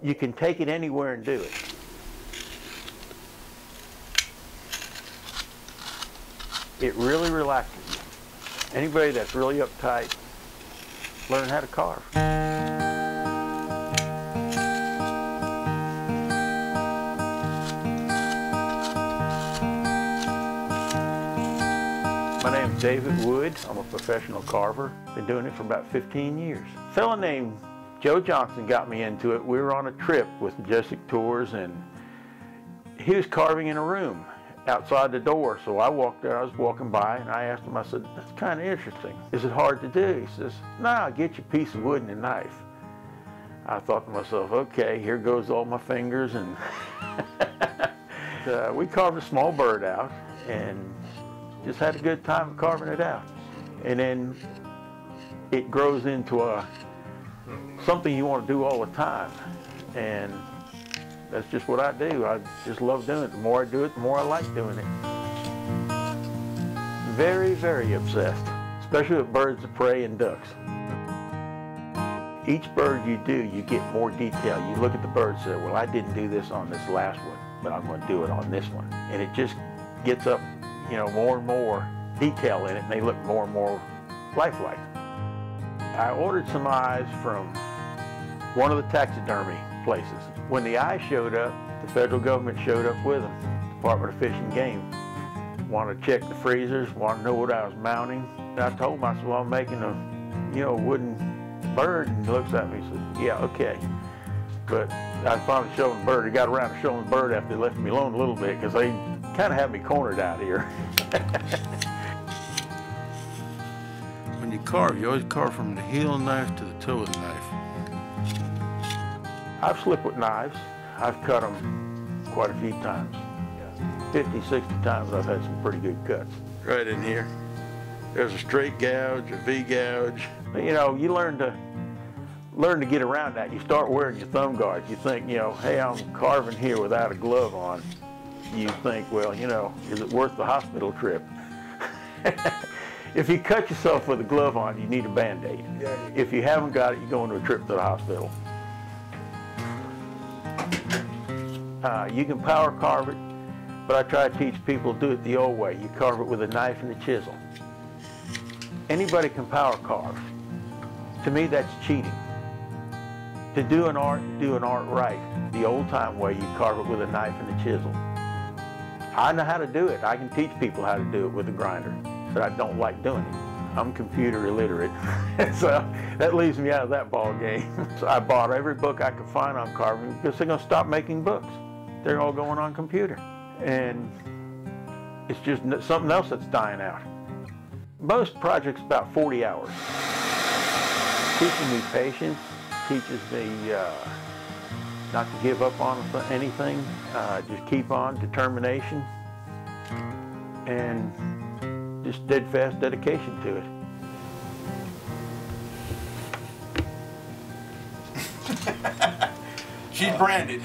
you can take it anywhere and do it. It really relaxes you. Anybody that's really uptight, learn how to carve. My name's David Wood. I'm a professional carver. Been doing it for about 15 years. A fellow named Joe Johnson got me into it. We were on a trip with Majestic Tours, and he was carving in a room outside the door. So I walked there, I was walking by, and I asked him, I said, that's kind of interesting. Is it hard to do? He says, nah, get you a piece of wood and a knife. I thought to myself, okay, here goes all my fingers. And we carved a small bird out and just had a good time carving it out. And then it grows into something you want to do all the time. And that's just what I do. I just love doing it. The more I do it, the more I like doing it. Very, very obsessed, especially with birds of prey and ducks. Each bird you do, you get more detail. You look at the bird and say, well, I didn't do this on this last one, but I'm going to do it on this one. And it just gets up, you know, more and more detail in it, and they look more and more lifelike. I ordered some eyes from one of the taxidermy places. When the eyes showed up, the federal government showed up with them. Department of Fish and Game wanted to check the freezers, wanted to know what I was mounting. And I told him, I said, well, I'm making a, wooden bird. And he looks at me and says, yeah, okay. But I finally showed him the bird. He got around to showing the bird after they left me alone a little bit, because they kind of have me cornered out here. When you carve, you always carve from the heel of the knife to the toe of the knife. I've slipped with knives. I've cut them quite a few times. 50, 60 times I've had some pretty good cuts. Right in here. There's a straight gouge, a V gouge. You know, you learn to get around that. You start wearing your thumb guards. You think, hey, I'm carving here without a glove on. You think, well, is it worth the hospital trip? If you cut yourself with a glove on, you need a Band-Aid. If you haven't got it, you're going to a trip to the hospital. You can power carve it, but I try to teach people to do it the old way. You carve it with a knife and a chisel. Anybody can power carve. To me, that's cheating. To do an art right, the old-time way, you carve it with a knife and a chisel. I know how to do it. I can teach people how to do it with a grinder, but I don't like doing it. I'm computer illiterate, so that leaves me out of that ball game. So I bought every book I could find on carving, because they're going to stop making books. They're all going on computer. And it's just something else that's dying out. Most projects about 40 hours. Teaching me patience, teaches me not to give up on anything, just keep on, determination, and just steadfast dedication to it. She's branded.